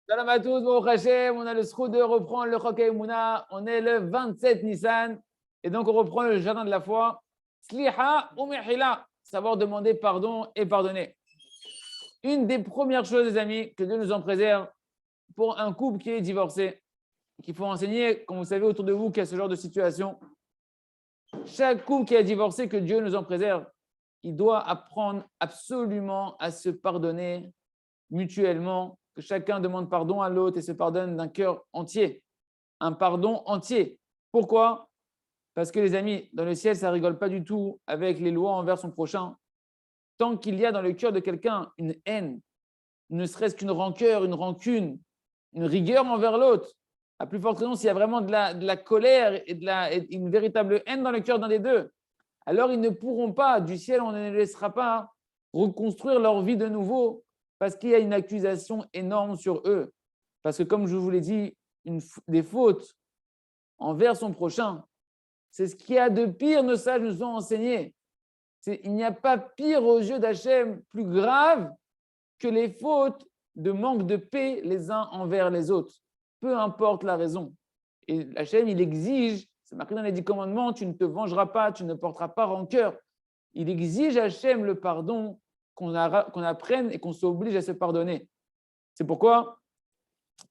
Salam à tous, Baruch Hashem. On a le sroud de reprendre le Chok Mouna. On est le 27 Nissan. Et donc, on reprend le jardin de la foi. Sliha ou Mehila. Savoir demander pardon et pardonner. Une des premières choses, les amis, que Dieu nous en préserve pour un couple qui est divorcé, qu'il faut enseigner, comme vous savez, autour de vous, qu'il y a ce genre de situation. Chaque couple qui est divorcé, que Dieu nous en préserve, il doit apprendre absolument à se pardonner mutuellement, que chacun demande pardon à l'autre et se pardonne d'un cœur entier. Un pardon entier. Pourquoi? Parce que les amis, dans le ciel, ça ne rigole pas du tout avec les lois envers son prochain. Tant qu'il y a dans le cœur de quelqu'un une haine, ne serait-ce qu'une rancœur, une rancune, une rigueur envers l'autre, à plus forte raison, s'il y a vraiment de la colère et une véritable haine dans le cœur d'un des deux, alors ils ne pourront pas, du ciel, on ne les laissera pas reconstruire leur vie de nouveau parce qu'il y a une accusation énorme sur eux. Parce que comme je vous l'ai dit, des fautes envers son prochain, c'est ce qu'il y a de pire, nos sages nous ont enseigné. Il n'y a pas pire aux yeux d'Hachem, plus grave que les fautes de manque de paix les uns envers les autres, peu importe la raison. Et Hachem, il exige, c'est marqué dans les 10 commandements, tu ne te vengeras pas, tu ne porteras pas rancœur. Il exige Hachem le pardon, qu'on apprenne et qu'on s'oblige à se pardonner. C'est pourquoi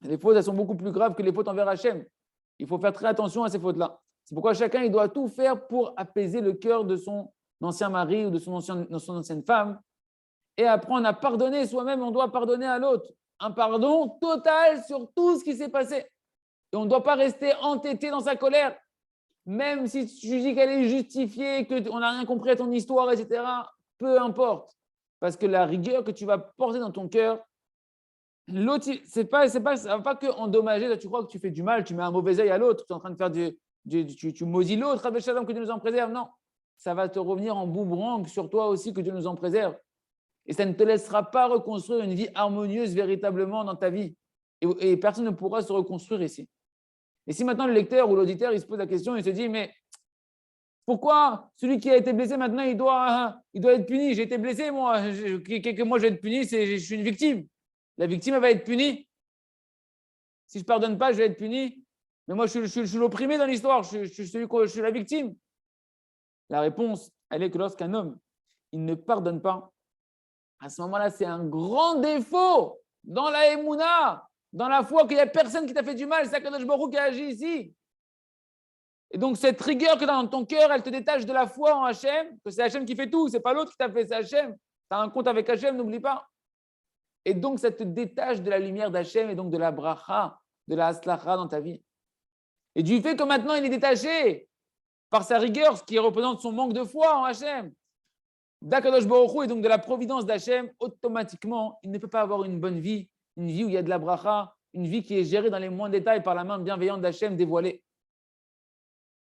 les fautes, elles sont beaucoup plus graves que les fautes envers Hachem. Il faut faire très attention à ces fautes-là. C'est pourquoi chacun, il doit tout faire pour apaiser le cœur de son ancien mari ou de son ancienne femme et apprendre à pardonner soi-même. On doit pardonner à l'autre. Un pardon total sur tout ce qui s'est passé. Et on ne doit pas rester entêté dans sa colère. Même si tu dis qu'elle est justifiée, qu'on n'a rien compris à ton histoire, etc., peu importe. Parce que la rigueur que tu vas porter dans ton cœur, l'autre, ça ne va pas que endommager. Là, tu crois que tu fais du mal, tu mets un mauvais œil à l'autre, tu es en train de faire tu maudis l'autre, Rabbi Shalom, que Dieu nous en préserve. Non, ça va te revenir en boomerang sur toi aussi, que Dieu nous en préserve. Et ça ne te laissera pas reconstruire une vie harmonieuse véritablement dans ta vie. Et personne ne pourra se reconstruire ici. Et si maintenant le lecteur ou l'auditeur, il se pose la question, il se dit, mais pourquoi celui qui a été blessé maintenant, il doit être puni? J'ai été blessé, moi. Moi, je vais être puni, je suis une victime. La victime, elle va être punie. Si je ne pardonne pas, je vais être puni. Mais moi, je suis l'opprimé dans l'histoire. Je suis la victime. La réponse, elle est que lorsqu'un homme, il ne pardonne pas, à ce moment-là, c'est un grand défaut dans la Emouna, dans la foi qu'il n'y a personne qui t'a fait du mal. C'est Akadosh Baruch Hu qui a agi ici. Et donc, cette rigueur que tu as dans ton cœur, elle te détache de la foi en Hachem, que c'est Hachem qui fait tout, ce n'est pas l'autre qui t'a fait, c'est Hachem. Tu as un compte avec Hachem, n'oublie pas. Et donc, ça te détache de la lumière d'Hachem et donc de la bracha, de la haslacha dans ta vie. Et du fait que maintenant, il est détaché par sa rigueur, ce qui représente son manque de foi en Hachem, d'Akadosh Baruch Hu et donc de la providence d'Hachem, automatiquement, il ne peut pas avoir une bonne vie, une vie où il y a de la bracha, une vie qui est gérée dans les moindres détails par la main bienveillante d'Hachem dévoilée.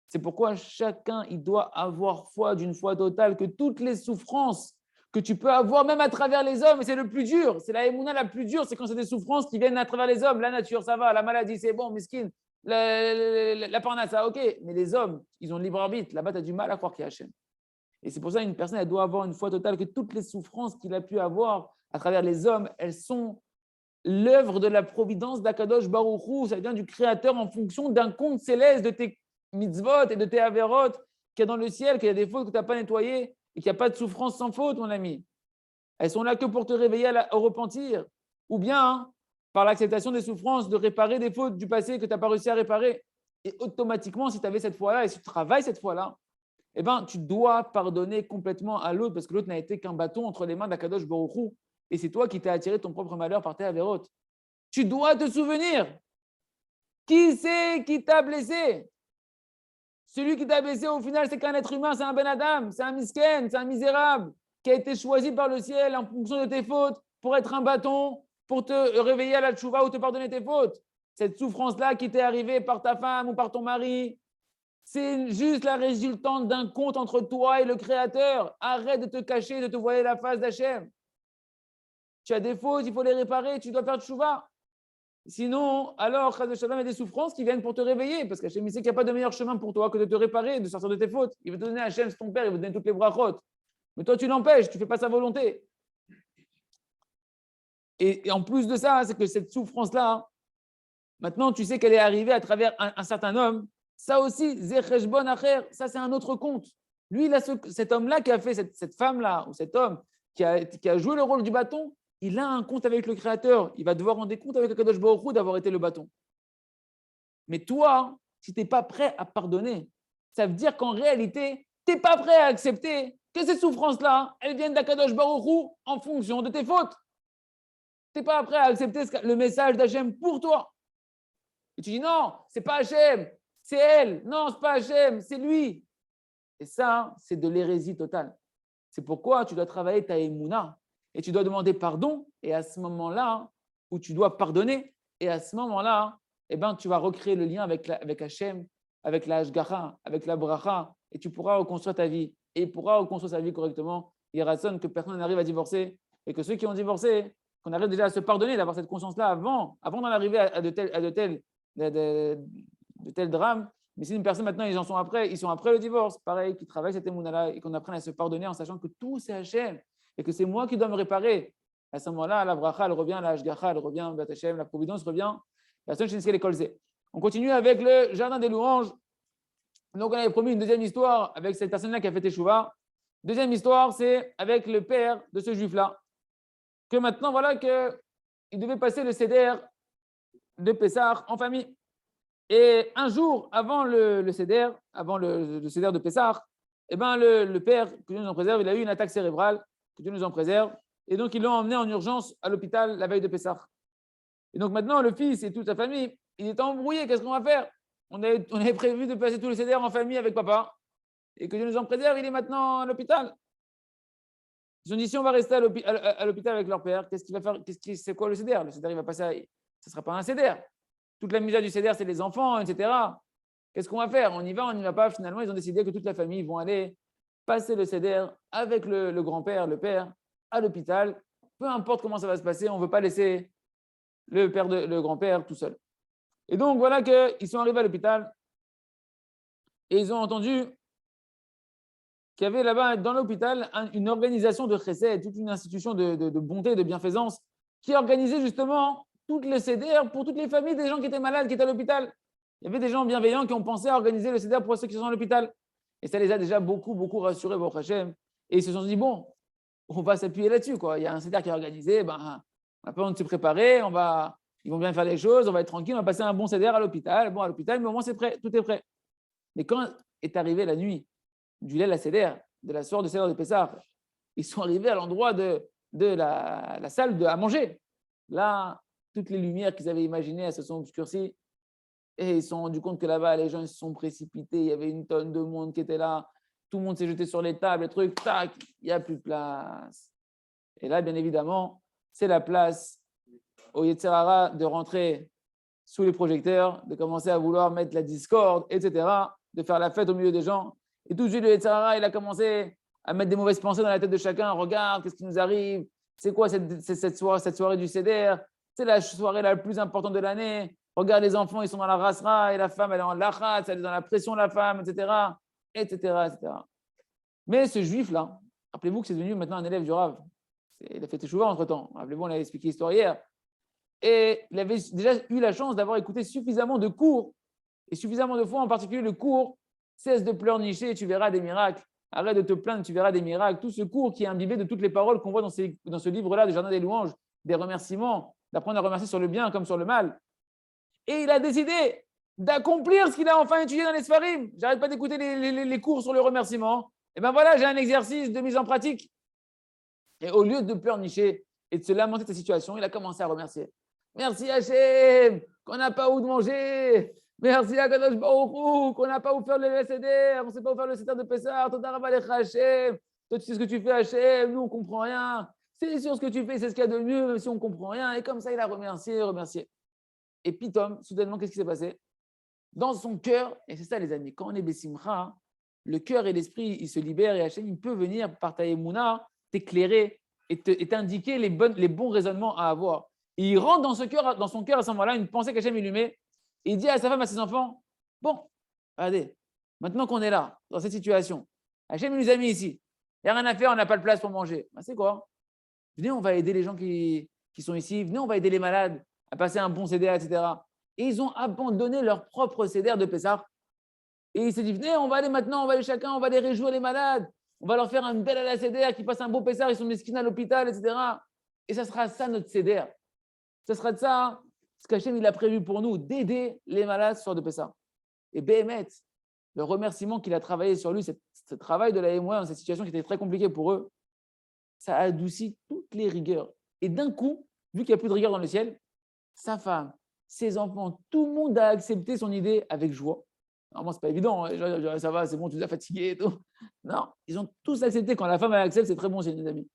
C'est pourquoi chacun, il doit avoir foi d'une foi totale, que toutes les souffrances que tu peux avoir, même à travers les hommes, et c'est le plus dur, c'est la émouna la plus dure, c'est quand c'est des souffrances qui viennent à travers les hommes. La nature, ça va, la maladie, c'est bon, miskin, la parnassa, ok, mais les hommes, ils ont le libre arbitre, là-bas, tu as du mal à croire qu'il y a Hachem. Et c'est pour ça qu'une personne, elle doit avoir une foi totale, que toutes les souffrances qu'il a pu avoir à travers les hommes, elles sont l'œuvre de la providence d'Akadosh Baruch Hu, ça vient du Créateur en fonction d'un compte céleste de tes mitzvot et de tes averot qu'il y a dans le ciel, qu'il y a des fautes que tu n'as pas nettoyées et qu'il n'y a pas de souffrance sans faute, mon ami. Elles sont là que pour te réveiller au repentir. Ou bien, par l'acceptation des souffrances, de réparer des fautes du passé que tu n'as pas réussi à réparer. Et automatiquement, si tu avais cette foi-là et si tu travailles cette foi-là, eh ben, tu dois pardonner complètement à l'autre parce que l'autre n'a été qu'un bâton entre les mains d'Akadosh Baruch Hu. Et c'est toi qui t'as attiré ton propre malheur par tes avérotes. Tu dois te souvenir. Qui c'est qui t'a blessé? Celui qui t'a blessé, au final, c'est qu'un être humain, c'est un Ben Adam, c'est un misken, c'est un misérable qui a été choisi par le ciel en fonction de tes fautes pour être un bâton, pour te réveiller à la tchouva ou te pardonner tes fautes. Cette souffrance-là qui t'est arrivée par ta femme ou par ton mari, c'est juste la résultante d'un compte entre toi et le Créateur. Arrête de te cacher, de te voiler la face d'Hachem. Tu as des fautes, il faut les réparer, tu dois faire tchouva. Sinon, alors, il y a des souffrances qui viennent pour te réveiller, parce qu'Hachem, il sait qu'il n'y a pas de meilleur chemin pour toi que de te réparer, de sortir de tes fautes. Il veut te donner Hachem, c'est ton père, il veut te donner toutes les brachot. Mais toi, tu l'empêches, tu ne fais pas sa volonté. Et en plus de ça, c'est que cette souffrance-là, maintenant, tu sais qu'elle est arrivée à travers un certain homme. Ça aussi, Zecheshbon Acher, ça c'est un autre compte. Lui, il a cet homme-là qui a fait cette femme-là, ou cet homme qui a joué le rôle du bâton, il a un compte avec le Créateur. Il va devoir rendre des comptes avec le Kadosh Baruch Hu d'avoir été le bâton. Mais toi, si tu n'es pas prêt à pardonner, ça veut dire qu'en réalité, tu n'es pas prêt à accepter que ces souffrances-là, elles viennent d'Akadosh Baruch Hu en fonction de tes fautes. Tu n'es pas prêt à accepter le message d'Hachem pour toi. Et tu dis non, c'est pas Hachem, c'est elle. Non, c'est pas Hachem, c'est lui. Et ça, c'est de l'hérésie totale. C'est pourquoi tu dois travailler ta émouna et tu dois demander pardon. Et à ce moment-là, où tu dois pardonner, et à ce moment-là, eh ben, tu vas recréer le lien avec Hachem, avec la Hashgacha, avec la Bracha, et tu pourras reconstruire ta vie. Et il pourra reconstruire sa vie correctement. Il y a raison que personne n'arrive à divorcer et que ceux qui ont divorcé, qu'on arrive déjà à se pardonner, d'avoir cette conscience-là avant d'en arriver à de tels drames. Mais si une personne maintenant, ils sont après le divorce, pareil, qui travaillent cette émouna-là et qu'on apprenne à se pardonner en sachant que tout c'est Hachem et que c'est moi qui dois me réparer. À ce moment-là, la bracha, elle revient, la hashgacha, elle revient, Hachem, la providence revient. La seule chose, c'est l'école. On continue avec le jardin des louanges. Donc, on avait promis une deuxième histoire avec cette personne-là qui a fait Teshuvah. Deuxième histoire, c'est avec le père de ce juif-là. Que maintenant, voilà qu'il devait passer le Seder de Pessah en famille. Et un jour avant le Seder, avant le Seder de Pessah, eh ben le père, que Dieu nous en préserve, il a eu une attaque cérébrale, que Dieu nous en préserve. Et donc, ils l'ont emmené en urgence à l'hôpital la veille de Pessah. Et donc, maintenant, le fils et toute sa famille, il est embrouillé. Qu'est-ce qu'on va faire? On avait prévu de passer tout le Seder en famille avec papa. Et que Dieu nous en préserve, il est maintenant à l'hôpital. Ils ont dit, si on va rester à l'hôpital avec leur père, qu'est-ce qu'il va faire? C'est quoi le Seder? Le Seder, il va passer ce ne sera pas un Seder. Toute la misère du Seder, c'est les enfants, etc. Qu'est-ce qu'on va faire? On y va pas? Finalement, ils ont décidé que toute la famille vont aller passer le Seder avec le grand-père, le père, à l'hôpital. Peu importe comment ça va se passer, on ne veut pas laisser le grand-père tout seul. Et donc, voilà qu'ils sont arrivés à l'hôpital et ils ont entendu qu'il y avait là-bas, dans l'hôpital, une organisation de chesed, toute une institution de bonté, de bienfaisance, qui organisait justement toutes les CDR pour toutes les familles des gens qui étaient malades, qui étaient à l'hôpital. Il y avait des gens bienveillants qui ont pensé à organiser le CDR pour ceux qui sont à l'hôpital. Et ça les a déjà beaucoup, beaucoup rassurés, Baruch Hashem. Et ils se sont dit, bon, on va s'appuyer là-dessus, quoi. Il y a un CDR qui est organisé, ben, on n'a pas besoin de se préparer, ils vont bien faire les choses, on va être tranquille, on va passer un bon CDR à l'hôpital. Bon, à l'hôpital, mais au moins c'est prêt, tout est prêt. Mais quand est arrivée la nuit du Leil HaSeder, de la soirée de Seder de Pessah, ils sont arrivés à l'endroit de la salle à manger. Là, toutes les lumières qu'ils avaient imaginées, elles se sont obscurcies. Et ils se sont rendus compte que là-bas, les gens ils se sont précipités. Il y avait une tonne de monde qui était là. Tout le monde s'est jeté sur les tables, les trucs. Tac, il n'y a plus de place. Et là, bien évidemment, c'est la place au Yetzer Hara de rentrer sous les projecteurs, de commencer à vouloir mettre la discorde, etc., de faire la fête au milieu des gens. Et tout de suite, le Yetzer Hara, il a commencé à mettre des mauvaises pensées dans la tête de chacun. Regarde, qu'est-ce qui nous arrive? C'est quoi cette soirée du Seder? C'est la soirée la plus importante de l'année. Regarde, les enfants, ils sont dans la rasra et la femme, elle est en lachat, elle est dans la pression, la femme, etc., etc., etc. Mais ce juif-là, rappelez-vous que c'est devenu maintenant un élève du Rav. Il a fait Teshuvah entre-temps. Rappelez-vous, on a expliqué l'histoire hier. Et il avait déjà eu la chance d'avoir écouté suffisamment de cours, et suffisamment de fois, en particulier le cours « Cesse de pleurnicher et tu verras des miracles ». Arrête de te plaindre, tu verras des miracles. Tout ce cours qui est imbibé de toutes les paroles qu'on voit dans ce livre-là, du Jardin des louanges, des remerciements, d'apprendre à remercier sur le bien comme sur le mal. Et il a décidé d'accomplir ce qu'il a enfin étudié dans les Sfarim. J'arrête pas d'écouter les cours sur le remerciement. Et bien voilà, j'ai un exercice de mise en pratique. Et au lieu de pleurnicher et de se lamenter de sa situation, il a commencé à remercier. Merci Hachem, qu'on n'a pas où de manger. Merci à Kadosh Baruch Hu, qu'on n'a pas où faire le Seder. On ne sait pas où faire le Seder de Pessah. Toda Rabba Lecha Hachem. Toi, tu sais ce que tu fais, Hachem. Nous, on ne comprend rien. C'est sûr ce que tu fais, c'est ce qu'il y a de mieux, même si on ne comprend rien. Et comme ça, il a remercié. Et puis, soudainement, qu'est-ce qui s'est passé? Dans son cœur, et c'est ça, les amis, quand on est Bessimcha, le cœur et l'esprit, ils se libèrent et Hachem, il peut venir par ta émouna t'éclairer et t'indiquer les bons raisonnements à avoir. Et il rentre dans son cœur à ce moment-là, une pensée qu'Hachem il lui met, et il dit à sa femme, à ses enfants, bon, regardez, maintenant qu'on est là, dans cette situation, Hachem nous a mis ici, il n'y a rien à faire, on n'a pas de place pour manger. Ben, c'est quoi? Venez, on va aider les gens qui qui sont ici, venez, on va aider les malades à passer un bon CDR, etc. Et ils ont abandonné leur propre CDR de Pessah. Et ils se disent, venez, on va aller maintenant, on va aller chacun, on va aller réjouir les malades. On va leur faire un bel à la CDR qui passe un beau Pessah, ils sont mesquines à l'hôpital, etc. Et ça sera ça notre CDR. Ça sera de ça, hein, ce qu'Hachem il a prévu pour nous, d'aider les malades ce soir de Pessah. Et Béhémet, le remerciement qu'il a travaillé sur lui, ce travail de la MOA dans cette situation qui était très compliquée pour eux, ça a adouci toutes les rigueurs. Et d'un coup, vu qu'il n'y a plus de rigueur dans le ciel, sa femme, ses enfants, tout le monde a accepté son idée avec joie. Normalement, ce n'est pas évident. Hein. Ça va, c'est bon, tu nous as fatigués et tout. Non, ils ont tous accepté. Quand la femme accepte, c'est très bon chez les amis.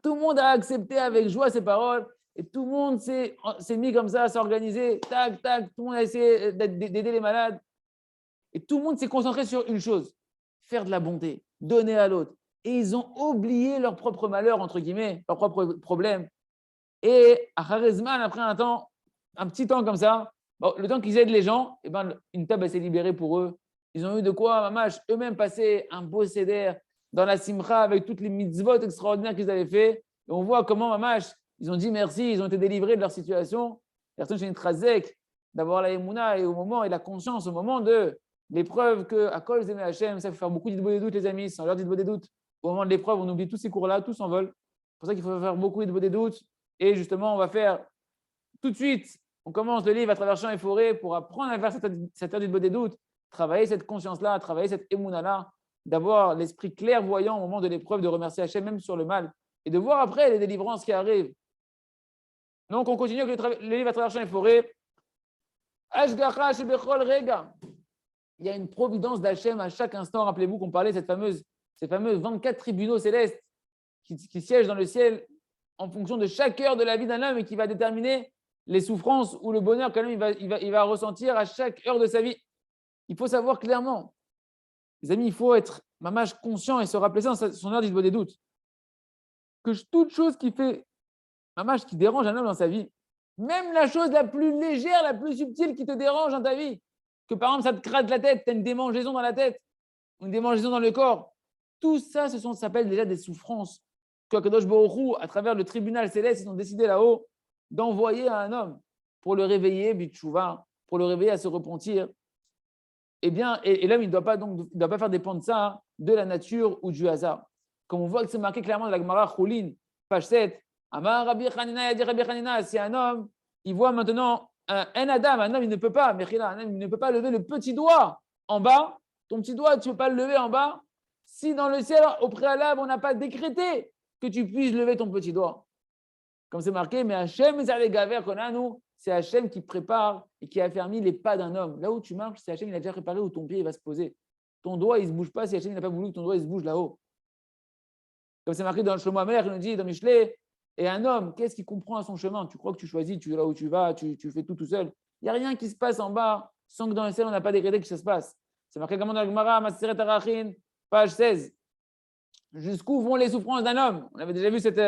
Tout le monde a accepté avec joie ces paroles et tout le monde s'est mis comme ça à s'organiser. Tac, tac, tout le monde a essayé d'aider les malades. Et tout le monde s'est concentré sur une chose, faire de la bonté, donner à l'autre. Et ils ont oublié leur propre malheur, entre guillemets, leur propre problème. Et à Kharizman, après un petit temps comme ça, bon, le temps qu'ils aident les gens, eh ben, une table s'est libérée pour eux. Ils ont eu de quoi, mamash, eux-mêmes passer un beau seder dans la simcha avec toutes les mitzvot extraordinaires qu'ils avaient fait. Et on voit comment, mamash, ils ont dit merci, ils ont été délivrés de leur situation. Personne chez une trazek d'avoir la émouna et au moment et la conscience, au moment de l'épreuve que à Kol Zeme Hashem, ça fait faire beaucoup d'idbo des doutes, les amis, sans leur d'idbo des doutes. Au moment de l'épreuve, on oublie tous ces cours-là, tout s'envole. C'est pour ça qu'il faut faire beaucoup d'idbo des doutes. Et justement, on va faire tout de suite, on commence le livre à travers champs et forêts pour apprendre à faire cette heure d'idbo des doutes, travailler cette conscience-là, travailler cette émouna-là, d'avoir l'esprit clairvoyant au moment de l'épreuve, de remercier Hashem même sur le mal, et de voir après les délivrances qui arrivent. Donc, on continue avec le livre à travers champs et forêts. Ashgacha shebechol rega. Il y a une providence d'Hachem à chaque instant. Rappelez-vous qu'on parlait de ces fameux 24 tribunaux célestes qui siègent dans le ciel en fonction de chaque heure de la vie d'un homme et qui va déterminer les souffrances ou le bonheur qu'un homme il va ressentir à chaque heure de sa vie. Il faut savoir clairement, les amis, il faut être mamash conscient et se rappeler ça dans son heure d'idbo des doutes. Que toute chose qui fait mamash, qui dérange un homme dans sa vie, même la chose la plus légère, la plus subtile qui te dérange dans ta vie, que par exemple ça te gratte la tête, tu as une démangeaison dans la tête, une démangeaison dans le corps, tout ça, ça s'appelle déjà des souffrances. Que Akadosh Baruch Hu, à travers le tribunal céleste, ils ont décidé là-haut d'envoyer à un homme pour le réveiller, bitchouva, pour le réveiller à se repentir. Eh bien, et l'homme, il ne doit pas faire dépendre ça de la nature ou du hasard. Comme on voit que c'est marqué clairement dans la Gemara Choulin, page 7, Amar Rabbi Chanina, il dit Rabbi Chanina, si un homme, il voit maintenant un Adam, un homme, il ne peut pas, un homme, il ne peut pas lever le petit doigt en bas, ton petit doigt, tu ne peux pas le lever en bas, si dans le ciel, au préalable, on n'a pas décrété que tu puisses lever ton petit doigt. Comme c'est marqué, mais Hachem, c'est Hachem qui prépare et qui a affermi les pas d'un homme. Là où tu marches, c'est Hachem, il a déjà préparé où ton pied il va se poser. Ton doigt, il ne se bouge pas si Hachem n'a pas voulu que ton doigt il se bouge là-haut. Comme c'est marqué dans le Shlomo Amelech, il nous dit dans Michelet, et un homme, qu'est-ce qu'il comprend à son chemin? Tu crois que tu choisis, tu es là où tu vas, tu fais tout seul. Il n'y a rien qui se passe en bas sans que dans le ciel, on n'a pas décrété que ça se passe. C'est marqué comment dans la Gemara, Maseret Arachin, page 16. Jusqu'où vont les souffrances d'un homme? On avait déjà vu cette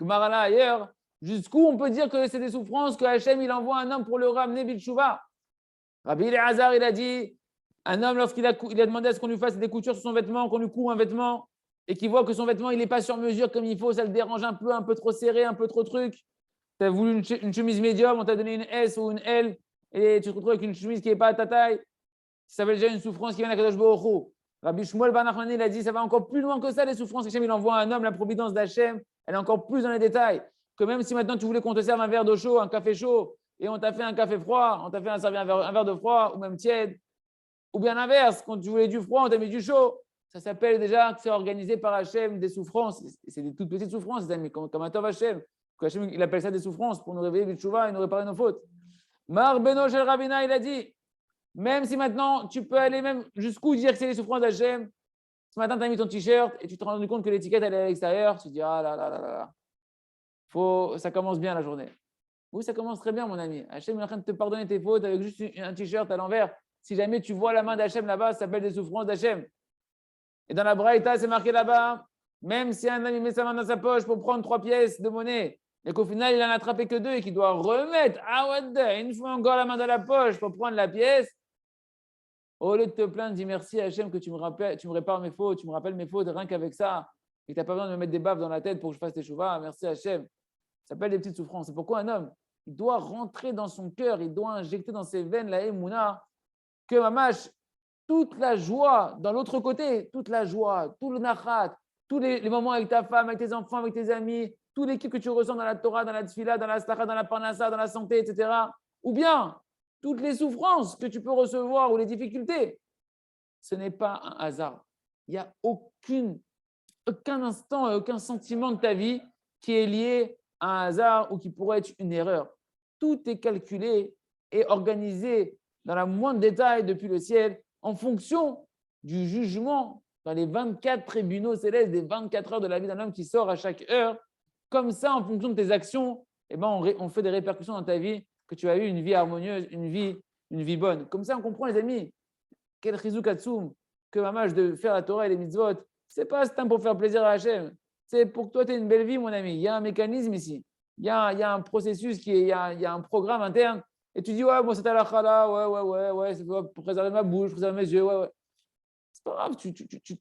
Gemara-là ailleurs. Jusqu'où on peut dire que c'est des souffrances que Hachem il envoie un homme pour le ramener Bilchouva? Rabbi Elazar, il a dit, un homme, lorsqu'il a demandé à ce qu'on lui fasse des coutures sur son vêtement, qu'on lui court un vêtement, et qu'il voit que son vêtement il n'est pas sur mesure comme il faut, ça le dérange un peu trop serré, un peu trop truc. Tu as voulu une chemise médium, on t'a donné une S ou une L, et tu te retrouves avec une chemise qui n'est pas à ta taille. Ça veut déjà une souffrance qui vient d'Akadosh Baruch Hu. Rabbi Shmuel Ben Nachmani, il a dit, ça va encore plus loin que ça, les souffrances. Hachem, il envoie un homme, la providence d'Hachem, elle est encore plus dans les détails. Que même si maintenant tu voulais qu'on te serve un verre d'eau chaud, un café chaud, et on t'a fait un café froid, on t'a fait un verre de froid, ou même tiède, ou bien l'inverse, quand tu voulais du froid, on t'a mis du chaud. Ça s'appelle déjà que c'est organisé par Hachem des souffrances. C'est des toutes petites souffrances, les amis, comme un Tov Hachem. Hachem, il appelle ça des souffrances pour nous réveiller Bitchouva et nous réparer nos fautes. Mar Beno Shel Ravina, il a dit, même si maintenant tu peux aller même jusqu'où dire que c'est les souffrances d'Hachem, ce matin tu as mis ton t-shirt et tu te rends rendu compte que l'étiquette elle est à l'extérieur, tu te dis ah là là là là. Ça commence bien la journée. Oui, ça commence très bien, mon ami. Hachem est en train de te pardonner tes fautes avec juste un t-shirt à l'envers. Si jamais tu vois la main d'Hachem là-bas, ça s'appelle des souffrances d'Hachem. Et dans la Braïta, c'est marqué là-bas, même si un homme met sa main dans sa poche pour prendre 3 pièces de monnaie, et qu'au final, il n'en a attrapé que 2 et qu'il doit remettre une fois encore la main dans la poche pour prendre la pièce, au lieu de te plaindre, dis merci Hachem que tu me répares mes fautes, tu me rappelles mes fautes, rien qu'avec ça, et tu n'as pas besoin de me mettre des baffes dans la tête pour que je fasse tes chouvas, merci Hachem. Ça s'appelle des petites souffrances. C'est pourquoi un homme, il doit rentrer dans son cœur, il doit injecter dans ses veines la émouna, que mamash, toute la joie, dans l'autre côté, toute la joie, tout le nachat, tous les moments avec ta femme, avec tes enfants, avec tes amis, tout l'équipe que tu ressens dans la Torah, dans la Tfila, dans la Slacha, dans la Parnassa, dans la santé, etc. Ou bien toutes les souffrances que tu peux recevoir ou les difficultés. Ce n'est pas un hasard. Il n'y a aucun instant, aucun sentiment de ta vie qui est lié à un hasard ou qui pourrait être une erreur. Tout est calculé et organisé dans la moindre détail depuis le ciel en fonction du jugement dans les 24 tribunaux célestes des 24 heures de la vie d'un homme qui sort à chaque heure. Comme ça, en fonction de tes actions, eh ben, on fait des répercussions dans ta vie, que tu as eu une vie harmonieuse, une vie bonne. Comme ça, on comprend, les amis, quel chizuk atzum, que mamage de faire la Torah et les mitzvot, c'est pas un pour faire plaisir à Hachem, c'est pour que toi, tu aies une belle vie, mon ami. Il y a un mécanisme ici, il y a un processus, il y a un programme interne. Et tu dis, ouais, moi, c'est à la chala, ouais, c'est pour préserver ma bouche, préserver mes yeux, ouais. C'est pas grave, tu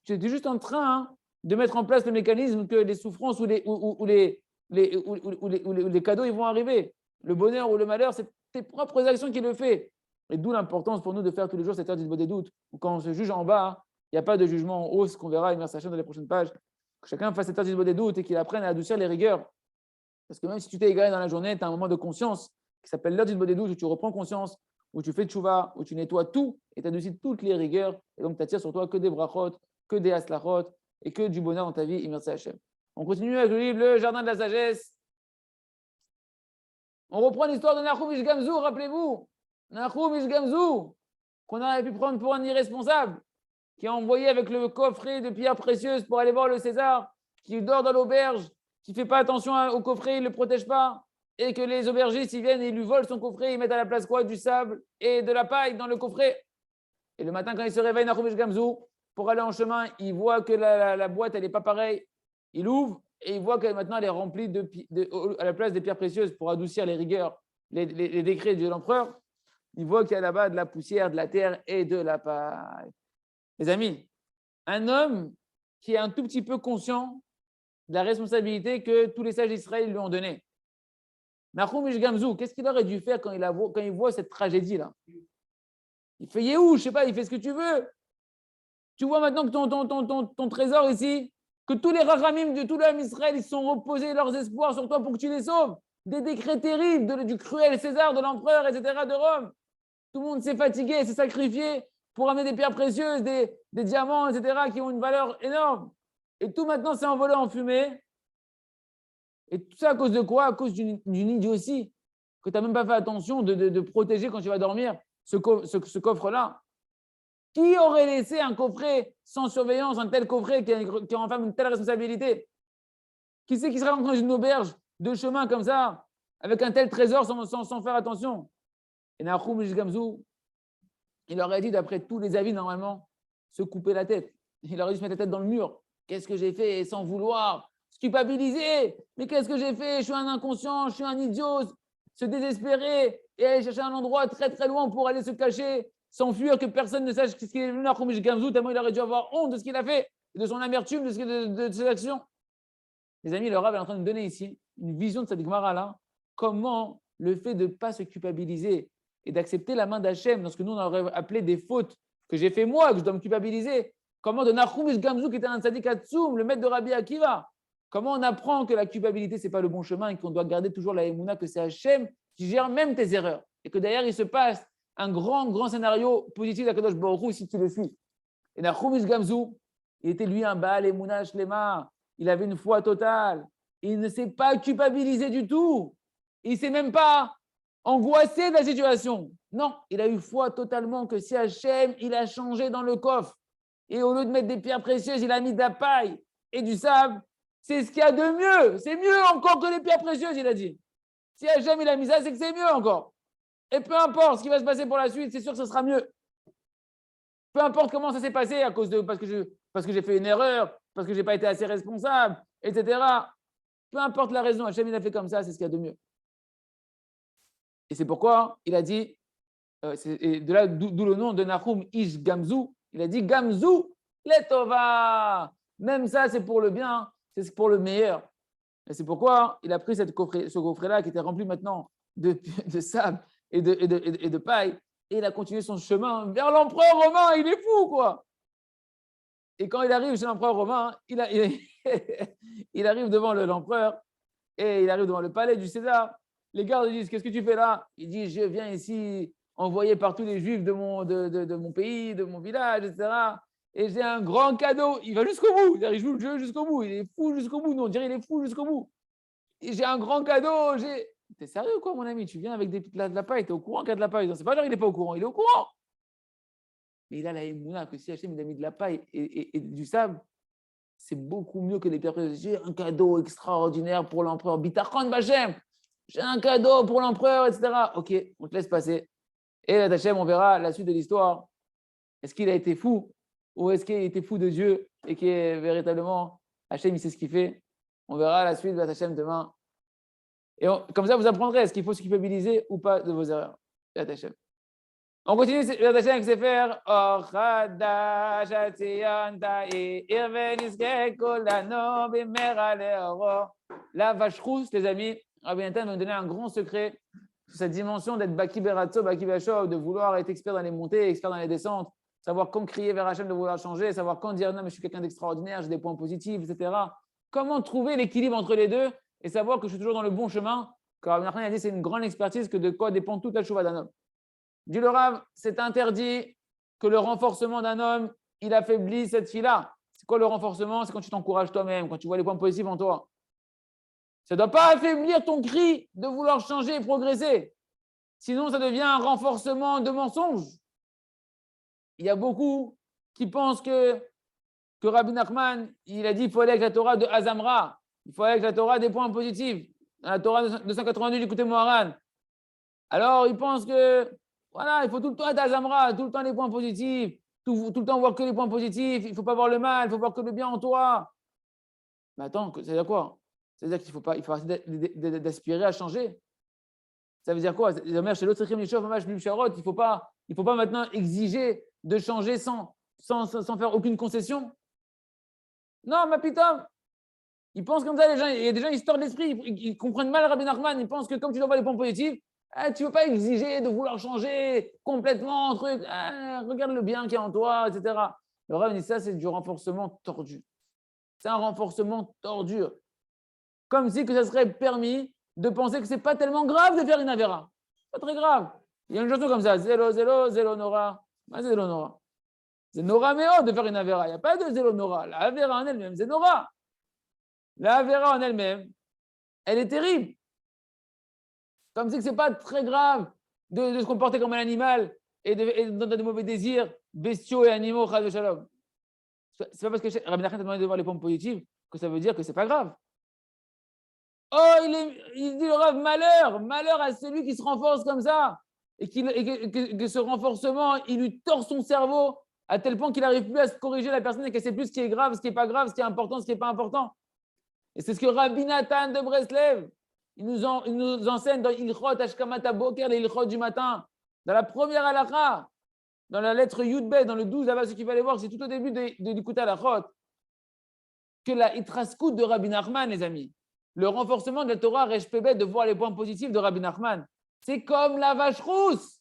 es juste en train de mettre en place le mécanisme que les souffrances ou les cadeaux ils vont arriver. Le bonheur ou le malheur, c'est tes propres actions qui le font. Et d'où l'importance pour nous de faire tous les jours cette heure du des doutes, où quand on se juge en bas, il n'y a pas de jugement en haut, ce qu'on verra, merci Hachem, dans les prochaines pages. Que chacun fasse cette heure du des doutes et qu'il apprenne à adoucir les rigueurs. Parce que même si tu t'es égaré dans la journée, tu as un moment de conscience qui s'appelle l'heure du des doutes, où tu reprends conscience, où tu fais tchouva, où tu nettoies tout et tu adoucis toutes les rigueurs. Et donc, tu attires sur toi que des brachot, que des aslachot et que du bonheur dans ta vie. Et merci Hachem. On continue avec le livre Le Jardin de la Sagesse. On reprend l'histoire de Nahum Ish Gamzu, rappelez-vous. Nahum Ish Gamzu, qu'on aurait pu prendre pour un irresponsable, qui a envoyé avec le coffret de pierres précieuses pour aller voir le César, qui dort dans l'auberge, qui ne fait pas attention au coffret, il ne le protège pas, et que les aubergistes, ils viennent et ils lui volent son coffret, ils mettent à la place quoi? Du sable et de la paille dans le coffret. Et le matin, quand il se réveille, Nahum Ish Gamzu, pour aller en chemin, il voit que la boîte, elle n'est pas pareille. Il ouvre et il voit que maintenant, elle est remplie à la place des pierres précieuses pour adoucir les rigueurs, les décrets de l'empereur. Il voit qu'il y a là-bas de la poussière, de la terre et de la paille. Les amis, un homme qui est un tout petit peu conscient de la responsabilité que tous les sages d'Israël lui ont donnée. Nahum Ish Gamzu, qu'est-ce qu'il aurait dû faire quand il voit cette tragédie-là? Il fait Yehou, je sais pas, il fait ce que tu veux. Tu vois maintenant que ton trésor ici, que tous les rachamim de tout l'homme Israël, ils se sont reposés leurs espoirs sur toi pour que tu les sauves. Des décrets terribles du cruel César, de l'empereur, etc., de Rome. Tout le monde s'est fatigué, s'est sacrifié pour amener des pierres précieuses, des diamants, etc., qui ont une valeur énorme. Et tout maintenant s'est envolé en fumée. Et tout ça à cause de quoi? À cause d'une idiotie, que tu n'as même pas fait attention de protéger quand tu vas dormir ce coffre-là. Qui aurait laissé un coffret sans surveillance, un tel coffret qui renferme une telle responsabilité? Qui c'est qui serait dans une auberge de chemin comme ça, avec un tel trésor sans faire attention? Et Nahum Ish Gamzu, il aurait dit, d'après tous les avis, normalement, se couper la tête. Il aurait dû se mettre la tête dans le mur. Qu'est-ce que j'ai fait sans vouloir? Se culpabiliser. Mais qu'est-ce que j'ai fait? Je suis un inconscient, je suis un idiot. Se désespérer et aller chercher un endroit très très loin pour aller se cacher, s'enfuir, que personne ne sache ce qu'il est venu Nahum Ish Gamzu, tellement il aurait dû avoir honte de ce qu'il a fait, de son amertume, de ses actions. Les amis, le Rav est en train de nous donner ici une vision de cette Gemara-là, comment le fait de ne pas se culpabiliser et d'accepter la main d'Hachem dans ce que nous on aurait appelé des fautes que j'ai fait moi, que je dois me culpabiliser, comment de Nahum Ish Gamzu, qui était un tzaddik Atzoum, le maître de Rabbi Akiva, comment on apprend que la culpabilité, ce n'est pas le bon chemin et qu'on doit garder toujours la émouna, que c'est Hachem qui gère même tes erreurs et que derrière, il se passe un grand scénario positif d'Akadosh Baruch Hu si tu le suis. Et Nahum Ish Gamzu, il était lui un Baal Emunah Shlema, il avait une foi totale, il ne s'est pas culpabilisé du tout, il ne s'est même pas angoissé de la situation. Non, il a eu foi totalement que si Hachem, il a changé dans le coffre et au lieu de mettre des pierres précieuses, il a mis de la paille et du sable, c'est ce qu'il y a de mieux. C'est mieux encore que les pierres précieuses, il a dit. Si Hachem, il a mis ça, c'est que c'est mieux encore. Et peu importe ce qui va se passer pour la suite, c'est sûr que ce sera mieux. Peu importe comment ça s'est passé parce que j'ai fait une erreur, parce que je n'ai pas été assez responsable, etc. Peu importe la raison, Hachem, il a fait comme ça, c'est ce qu'il y a de mieux. Et c'est pourquoi il a dit, et de là, d'où le nom de Nahum Ish Gamzu, il a dit Gamzu Letova. Même ça, c'est pour le bien, c'est pour le meilleur. Et c'est pourquoi il a pris ce coffret-là qui était rempli maintenant de sable et de paille, et il a continué son chemin vers l'empereur romain. Il est fou, quoi. Et quand il arrive chez l'empereur romain, il arrive devant l'empereur et il arrive devant le palais du César. Les gardes disent: qu'est-ce que tu fais là? Il dit: je viens ici envoyé par tous les juifs de mon pays, de mon village, etc. Et j'ai un grand cadeau. Il va jusqu'au bout. Il joue le jeu jusqu'au bout. Il est fou jusqu'au bout. Non, on dirait qu'il est fou jusqu'au bout. Et j'ai un grand cadeau. T'es sérieux, quoi, mon ami? Tu viens avec de la paille. T'es au courant qu'il y a de la paille? C'est pas genre il n'est pas au courant. Il est au courant. Mais il a la émouna que si Hachem il a mis de la paille et du sable, c'est beaucoup mieux que les pierres précieuses. J'ai un cadeau extraordinaire pour l'empereur. Bitachon Bachem. J'ai un cadeau pour l'empereur, etc. Ok, on te laisse passer. Et là, Hachem, on verra la suite de l'histoire. Est-ce qu'il a été fou ou est-ce qu'il a été fou de Dieu et que véritablement Hachem, il sait ce qu'il fait? On verra la suite de Hachem demain. Et comme ça, vous apprendrez est-ce qu'il faut se culpabiliser ou pas de vos erreurs. Hachem. On continue Hachem avec ses frères. La vache rousse, les amis, Rabbi Nathan va nous donner un grand secret sur cette dimension d'être Baki Beratzo, Baki Bashov, de vouloir être expert dans les montées, expert dans les descentes, savoir quand crier vers Hachem, de vouloir changer, savoir quand dire non, mais je suis quelqu'un d'extraordinaire, j'ai des points positifs, etc. Comment trouver l'équilibre entre les deux et savoir que je suis toujours dans le bon chemin? Car Rabbi Nathan a dit c'est une grande expertise que de quoi dépend toute la chouva d'un homme. Dit le Rav, c'est interdit que le renforcement d'un homme, il affaiblit cette fille-là. C'est quoi le renforcement? C'est quand tu t'encourages toi-même, quand tu vois les points positifs en toi. Ça ne doit pas affaiblir ton cri de vouloir changer et progresser. Sinon, ça devient un renforcement de mensonges. Il y a beaucoup qui pensent que Rabbi Nachman, il a dit qu'il faut aller avec la Torah de Azamra. Il faut aller avec la Torah des points positifs. Dans la Torah 282 du côté Moharan. Alors, ils pensent que voilà, il faut tout le temps être Azamra, tout le temps les points positifs, tout le temps voir que les points positifs. Il ne faut pas voir le mal, il faut voir que le bien en toi. Mais attends, c'est-à-dire quoi? C'est-à-dire qu'il faut arrêter d'aspirer à changer. Ça veut dire quoi? Il ne faut pas maintenant exiger de changer sans faire aucune concession. Non, ma putain, ils pensent comme ça, les gens. Il y a des gens, ils se tordent l'esprit, ils comprennent mal Rabbi Nachman. Ils pensent que comme tu dois voir les points positifs, tu ne veux pas exiger de vouloir changer complètement, truc. Regarde le bien qu'il y a en toi, etc. Le Rav dit ça, c'est du renforcement tordu. C'est un renforcement tordu. Comme si que ça serait permis de penser que ce n'est pas tellement grave de faire une avéra. Pas très grave. Il y a une chanson comme ça, zélo, zélo, zélo nora. Zélo nora. C'est nora méo de faire une avéra. Il n'y a pas de zélo nora. La avéra en elle-même, c'est nora. La avéra en elle-même, elle est terrible. Comme si ce n'est pas très grave de se comporter comme un animal et dans de mauvais désirs, bestiaux et animaux, chas de shalom. C'est pas parce que Rabbi Nachman t'a demandé de voir les points positifs que ça veut dire que ce n'est pas grave. Oh, il dit le Rav, malheur à celui qui se renforce comme ça et que ce renforcement, il lui tord son cerveau à tel point qu'il n'arrive plus à se corriger la personne et qu'elle ne sait plus ce qui est grave, ce qui n'est pas grave, ce qui est important, ce qui n'est pas important. Et c'est ce que Rabbi Nathan de Breslev, il nous enseigne dans Ilchot Ashkamata Boker, les Ilchot du matin, dans la première halakha, dans la lettre Yudbet, dans le 12, là-bas, ce qu'il fallait voir, c'est tout au début de l'écoute halachot, que la Itraskout de Rabbi Nachman, les amis, le renforcement de la Torah Reshpebet, de voir les points positifs de Rabbi Nachman, c'est comme la vache rousse.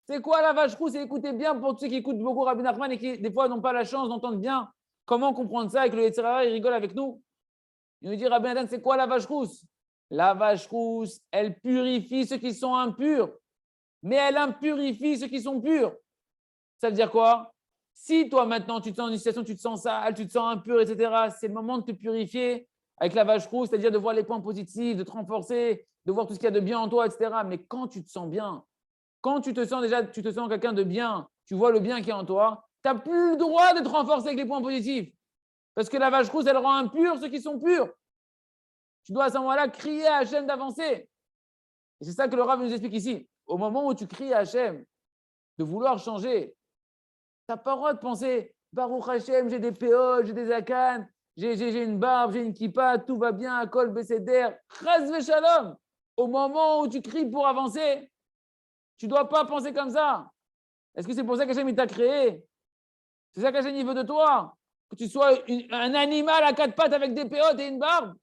C'est quoi la vache rousse? Et écoutez bien pour ceux qui écoutent beaucoup Rabbi Nachman et qui, des fois, n'ont pas la chance d'entendre bien comment comprendre ça et que le Yetzirah, il rigole avec nous. Il nous dit, Rabbi Nathan, c'est quoi la vache rousse? La vache rousse, elle purifie ceux qui sont impurs, mais elle impurifie ceux qui sont purs. Ça veut dire quoi? Si toi, maintenant, tu te sens dans une situation, tu te sens sale, tu te sens impur, etc., c'est le moment de te purifier avec la vache rousse, c'est-à-dire de voir les points positifs, de te renforcer, de voir tout ce qu'il y a de bien en toi, etc. Mais quand tu te sens bien, quand tu te sens déjà, tu te sens quelqu'un de bien, tu vois le bien qui est en toi, tu n'as plus le droit de te renforcer avec les points positifs. Parce que la vache rousse, elle rend impurs ceux qui sont purs. Tu dois à ce moment-là crier à Hachem d'avancer. Et c'est ça que le Rav nous explique ici. Au moment où tu cries à Hachem de vouloir changer, tu n'as pas le droit de penser Baruch Hachem, j'ai des péoles, j'ai des akanes, j'ai une barbe, j'ai une kippa, tout va bien, à kol beseder, chas v'shalom. Au moment où tu cries pour avancer, tu ne dois pas penser comme ça. Est-ce que c'est pour ça qu'Hachem t'a créé? C'est ça qu'Hachem veut de toi? Que tu sois un animal à quatre pattes avec des péotes et une barbe?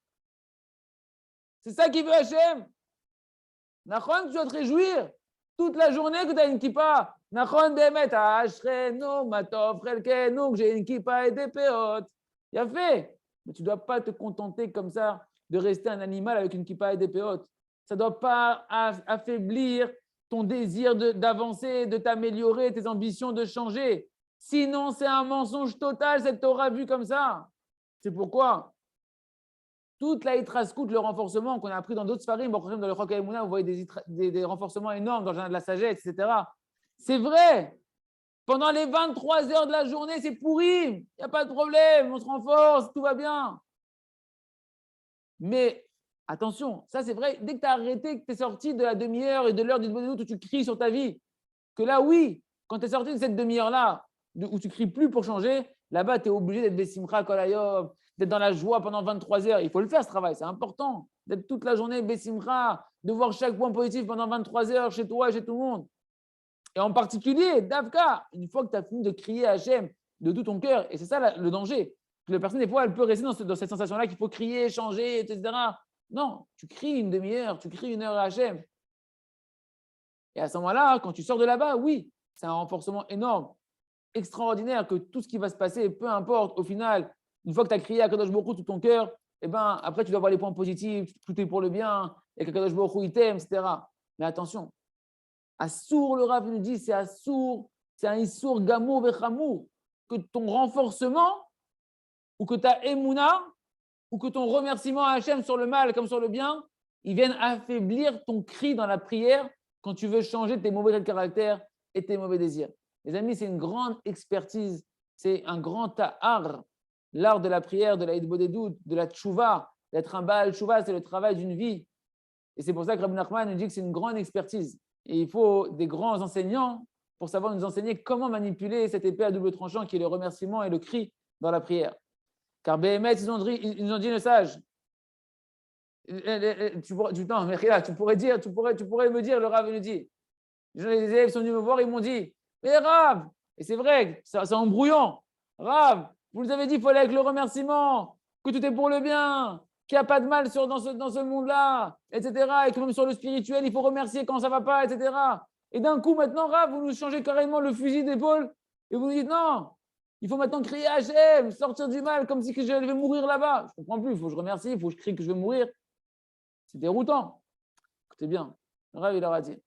C'est ça qui veut Hachem. Nachon, tu dois te réjouir toute la journée que tu as une kippa. Nachon, Bemet, Ashrenu, Matov, Chelkenu, que j'ai une kippa et des péotes. Il a fait. Mais tu ne dois pas te contenter comme ça de rester un animal avec une kippa et des péotes. Ça ne doit pas affaiblir ton désir d'avancer, de t'améliorer, tes ambitions de changer. Sinon, c'est un mensonge total, cette Torah vue comme ça. C'est pourquoi toute la Hitraskout, le renforcement qu'on a appris dans d'autres farim, dans le Chok HaEmuna, vous voyez des renforcements énormes dans le jardin de la sagesse, etc. C'est vrai. Pendant les 23 heures de la journée, c'est pourri. Il n'y a pas de problème, on se renforce, tout va bien. Mais attention, ça c'est vrai, dès que tu as arrêté, que tu es sorti de la demi-heure et de l'heure du doute où tu cries sur ta vie, que là, oui, quand tu es sorti de cette demi-heure-là, où tu cries plus pour changer, là-bas, tu es obligé d'être Bessimcha Kolayov, d'être dans la joie pendant 23 heures. Il faut le faire, ce travail, c'est important. D'être toute la journée Bessimcha, de voir chaque point positif pendant 23 heures chez toi et chez tout le monde. Et en particulier, Davka, une fois que tu as fini de crier à Hachem de tout ton cœur, et c'est ça le danger, que la personne, des fois, elle peut rester dans cette sensation-là qu'il faut crier, changer, etc. Non, tu cries une demi-heure, tu cries une heure à Hachem. Et à ce moment-là, quand tu sors de là-bas, oui, c'est un renforcement énorme, extraordinaire, que tout ce qui va se passer, peu importe, au final, une fois que tu as crié à Kadosh Baruch Hu tout ton cœur, eh ben, après, tu dois voir les points positifs, tout est pour le bien, et que Kadosh Baruch Hu, il t'aime, etc. Mais attention, Assour, le Rav nous dit, c'est Assour, c'est un Issour Gamour Vechamour, que ton renforcement, ou que ta Emouna, ou que ton remerciement à Hachem sur le mal comme sur le bien, ils viennent affaiblir ton cri dans la prière quand tu veux changer tes mauvais traits de caractère et tes mauvais désirs. Les amis, c'est une grande expertise, c'est un grand art, l'art de la prière, de la hitbodedut, de la tchouva. D'être un Baal tchouva, c'est le travail d'une vie. Et c'est pour ça que Rabbi Nachman nous dit que c'est une grande expertise. Et il faut des grands enseignants pour savoir nous enseigner comment manipuler cette épée à double tranchant qui est le remerciement et le cri dans la prière. Car Béhémet, ils nous ont dit le sage. Tu pourrais me dire, le Rav nous dit. Les élèves sont venus me voir, ils m'ont dit, mais Rav, et c'est vrai, c'est embrouillant. Rav, vous nous avez dit qu'il fallait avec le remerciement, que tout est pour le bien, qu'il n'y a pas de mal dans ce monde-là, etc. Et que même sur le spirituel, il faut remercier quand ça ne va pas, etc. Et d'un coup, maintenant, Rav, vous nous changez carrément le fusil d'épaule et vous nous dites non, il faut maintenant crier Hachem, sortir du mal comme si que je vais mourir là-bas. Je ne comprends plus, il faut que je remercie, il faut que je crie que je vais mourir. C'est déroutant. Écoutez bien, le Rav, il leur a dit.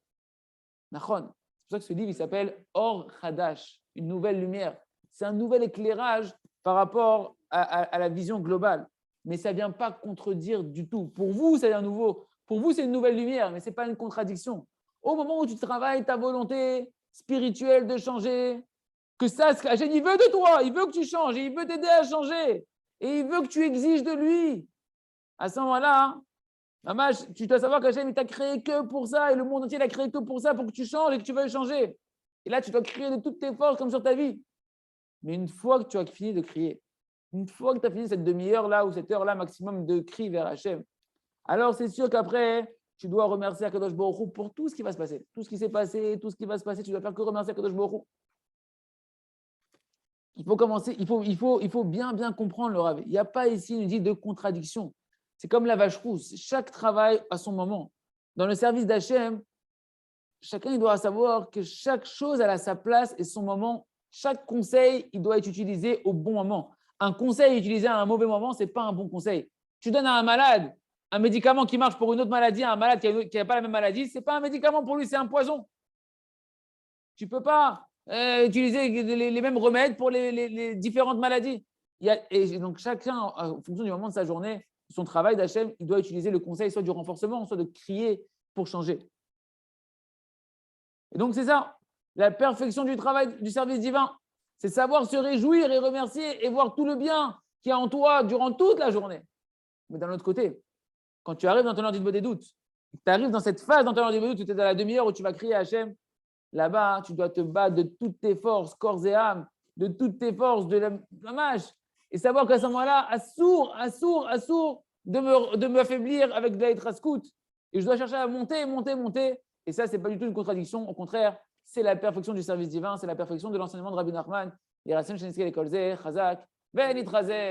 Nachon. C'est pour ça que ce livre, il s'appelle Or Hadash, une nouvelle lumière. C'est un nouvel éclairage par rapport à la vision globale. Mais ça ne vient pas contredire du tout. Pour vous, c'est un nouveau. Pour vous, c'est une nouvelle lumière, mais ce n'est pas une contradiction. Au moment où tu travailles ta volonté spirituelle de changer, que ça, Hachem, il veut de toi, il veut que tu changes, et il veut t'aider à changer, et il veut que tu exiges de lui. À ce moment-là, Mamash, tu dois savoir qu'Hachem, il t'a créé que pour ça, et le monde entier l'a créé que pour ça, pour que tu changes et que tu veuilles changer. Et là, tu dois crier de toutes tes forces comme sur ta vie. Mais une fois que tu as fini de crier, une fois que tu as fini cette demi-heure-là ou cette heure-là maximum de cri vers Hachem, alors c'est sûr qu'après, tu dois remercier Akadosh Baruch Hu pour tout ce qui va se passer. Tout ce qui s'est passé, tout ce qui va se passer, tu dois faire que remercier Akadosh Baruch Hu. Il faut commencer, il faut bien comprendre le Rav. Il n'y a pas ici une idée de contradiction. C'est comme la vache rousse. Chaque travail a son moment. Dans le service d'Hachem, chacun il doit savoir que chaque chose elle a sa place et son moment. Chaque conseil, il doit être utilisé au bon moment. Un conseil utilisé à un mauvais moment, ce n'est pas un bon conseil. Tu donnes à un malade un médicament qui marche pour une autre maladie à un malade qui n'a pas la même maladie, ce n'est pas un médicament pour lui, c'est un poison. Tu ne peux pas utiliser les mêmes remèdes pour les différentes maladies. Et donc, chacun, en fonction du moment de sa journée, son travail d'Hachem, il doit utiliser le conseil soit du renforcement, soit de crier pour changer. Et donc, c'est ça, la perfection du travail, du service divin. C'est savoir se réjouir et remercier et voir tout le bien qu'il y a en toi durant toute la journée. Mais d'un autre côté, quand tu arrives dans ton heure des doutes, tu arrives dans cette phase dans ton heure des doutes où tu es dans la demi-heure où tu vas crier à Hachem, là-bas, tu dois te battre de toutes tes forces, corps et âme, de toutes tes forces, de la mâche. Et savoir qu'à ce moment-là, assour de m'affaiblir avec de la Hitraskout. Et je dois chercher à monter. Et ça, ce n'est pas du tout une contradiction. Au contraire, c'est la perfection du service divin, c'est la perfection de l'enseignement de Rabbi Nachman. Et Rassem Shenitzke Lekolze, Chazak, Ben Itrazeh.